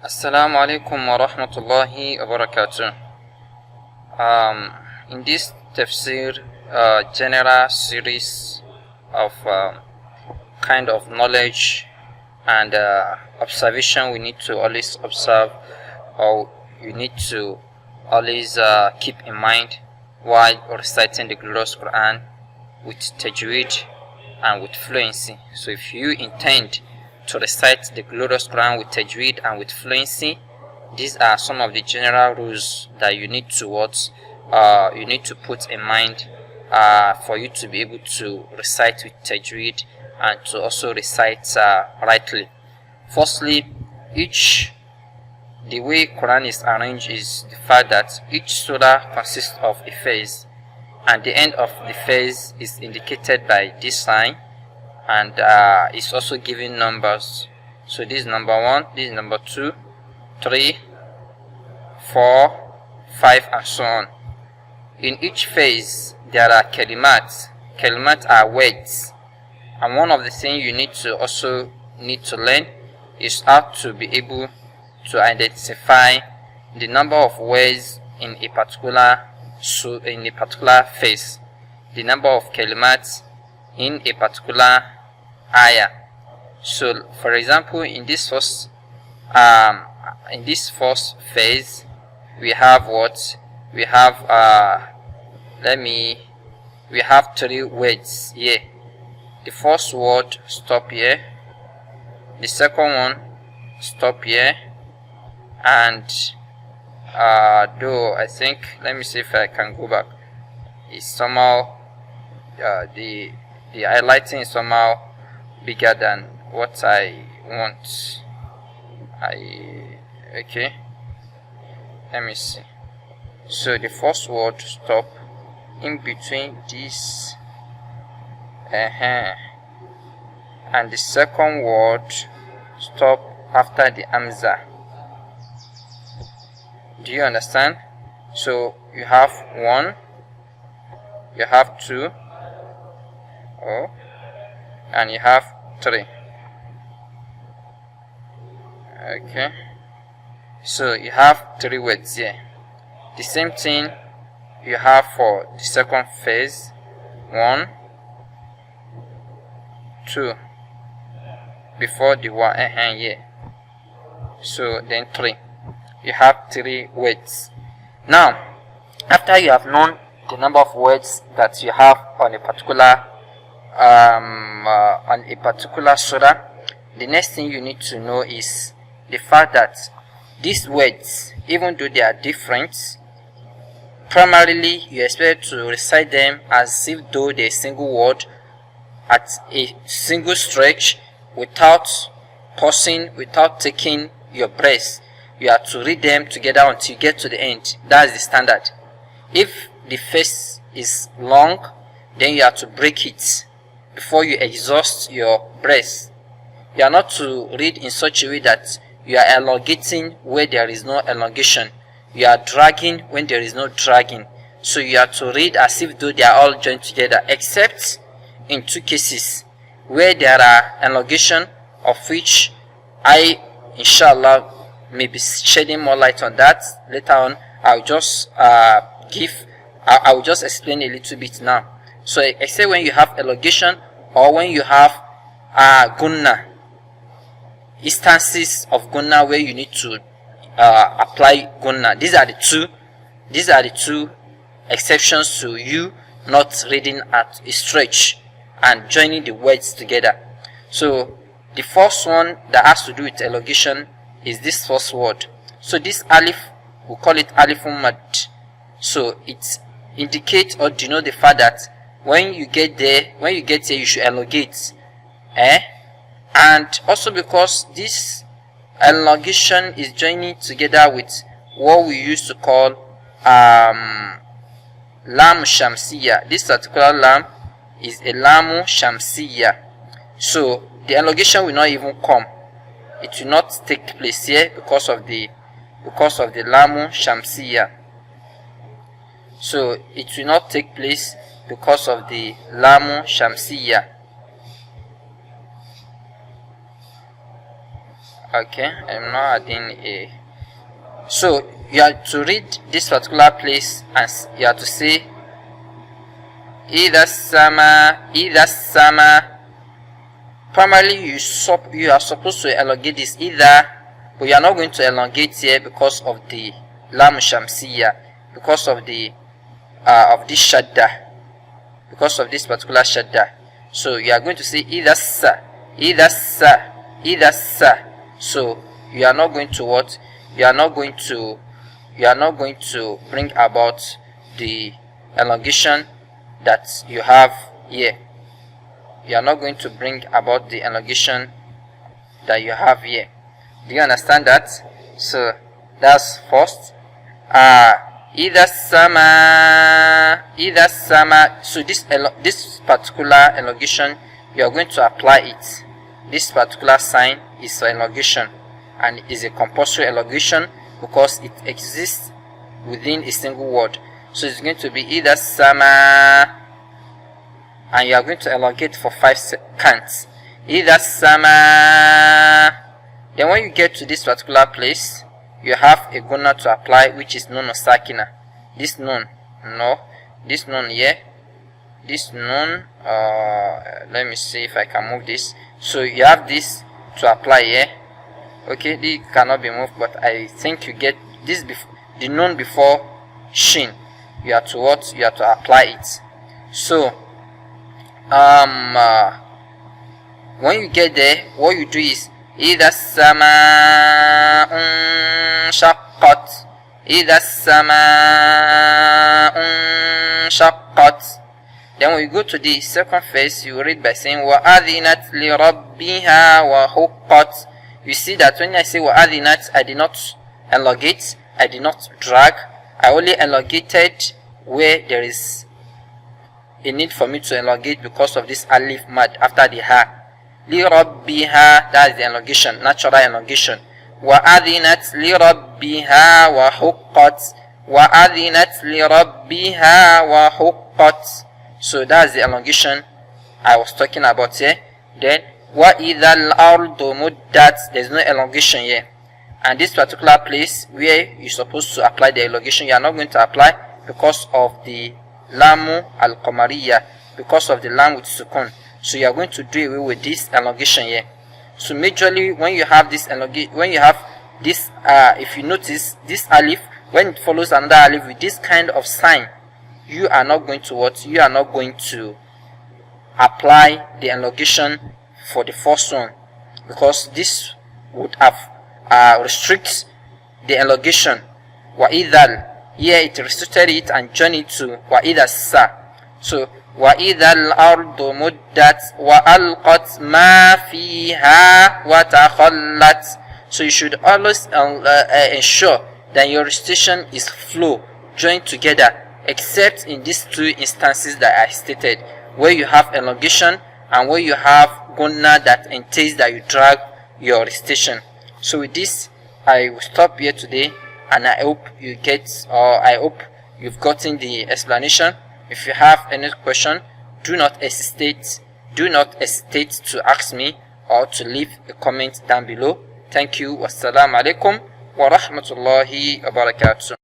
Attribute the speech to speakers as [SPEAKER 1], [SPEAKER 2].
[SPEAKER 1] Assalamu alaikum wa rahmatullahi wa barakatuh. In this tafsir general series of kind of knowledge and observation we need to always observe, or you need to always keep in mind while reciting the glorious Qur'an with Tajweed and with fluency. So if you intend to recite the glorious Qur'an with Tajweed and with fluency, these are some of the general rules that you need to you need to put in mind for you to be able to recite with Tajweed and to also recite rightly. Firstly, the way Quran is arranged is the fact that each surah consists of a phase, and the end of the phase is indicated by this sign, and it's also giving numbers. So this is number 1, this is number 2, 3, 4, 5, and so on. In each phase there are kalimat. Kalimat are words, and one of the things you need to learn is how to be able to identify the number of words in a particular phase, the number of kalimat in a particular ayah. So for example, in this first phase we have what we have we have 3 words here. The first word, stop here. The second one, stop here. And though I think, let me see if I can go back, it's somehow the highlighting is somehow bigger than what I want. Okay, let me see. So the first word, stop, in between this and the second word, stop after the hamza. Do you understand? So you have 1, you have 2, and you have 3. Okay, so you have 3 words here. The same thing you have for the second phase, 1, 2, before the 1 here. So then 3. You have 3 words. Now, after you have known the number of words that you have on a particular surah, the next thing you need to know is the fact that these words, even though they are different, primarily you expect to recite them as if though they're a single word at a single stretch, without pausing, without taking your breath. You have to read them together until you get to the end. That is the standard. If the phase is long, then you have to break it before you exhaust your breath. You are not to read in such a way that you are elongating where there is no elongation. You are dragging when there is no dragging. So you have to read as if though they are all joined together, except in 2 cases where there are elongation, of which I, inshallah, may be shedding more light on that later on. I will just explain a little bit now. So except when you have elongation or when you have gunna, instances of gunna where you need to apply gunna. These are the two exceptions to you not reading at a stretch and joining the words together. So the first one that has to do with elongation is this first word. So this alif, we call it alifun mad. So it indicates or denotes the fact that when you get here, you should elongate. And also because this elongation is joining together with what we used to call lam shamsiya. This particular lam is a lamu shamsiya. So the elongation will not even come. It will not take place here because of the lamu shamsiya. So it will not take place because of the lamu shamsiya. Okay, I'm not adding a. So you have to read this particular place and you have to say either sama. Primarily you are supposed to elongate this either, but you are not going to elongate here because of the lam shamsiya, because of the of this shadda, because of this particular shadda. So you are going to say either sa. So you are not going to what? You are not going to bring about the elongation that you have here. You are not going to bring about the elongation that you have here. Do you understand that? So that's first. Either sama. So this particular elongation, you are going to apply it. This particular sign is for elongation, and is a compulsory elongation because it exists within a single word. So it's going to be either sama, and you are going to elongate for 5 counts. Either sama. Then when you get to this particular place, you have a guna to apply, which is nun or sakina. This nun, no, this nun here, this nun. Let me see if I can move this. So you have this to apply here. Okay, this cannot be moved, but I think you get this the nun before shin. You have to what? You have to apply it. So when you get there, what you do is either sama shaqqat, either sama shaqqat. Then when you go to the second phase, you read by saying وَأَذِنَتْ لِرَبِّهَا وَحُقَّتْ. You see that when I say وَأَذِنَتْ, I did not elongate, I did not drag, I only elongated where there is a need for me to elongate because of this alif mad after the ha. لِرَبِّهَا, that is the elongation, natural elongation. وَأَذِنَتْ لِرَبِّهَا وَحُقَّتْ, وَأَذِنَتْ لِرَبِّهَا وَحُقَّتْ. So that's the elongation I was talking about here. Then وَإِذَا الْأَرْضُ مُدَّتْ, there's no elongation here. And this particular place where you're supposed to apply the elongation, you are not going to apply because of the lamu al-qamariya, because of the lam with sukun. So you are going to do away with this elongation here. So majorly when you have this if you notice this alif, when it follows another alif with this kind of sign, you are not going to what? You are not going to apply the elongation for the first one, because this would have restricts the elongation. Wa'idhal, here it restricted it and joined it to wa'idhal sa. So wa'idhal ardu muddat wa alqat ma fiha wa takhallat. So you should always ensure that your recitation is flow, joined together, except in these two instances that I stated, where you have elongation and where you have gunna that entails that you drag your recitation. So with this, I will stop here today, and I hope you get, or I hope you've gotten the explanation. If you have any question, do not hesitate to ask me or to leave a comment down below. Thank you. Wassalamu alaikum wa rahmatullahi wa barakatuh.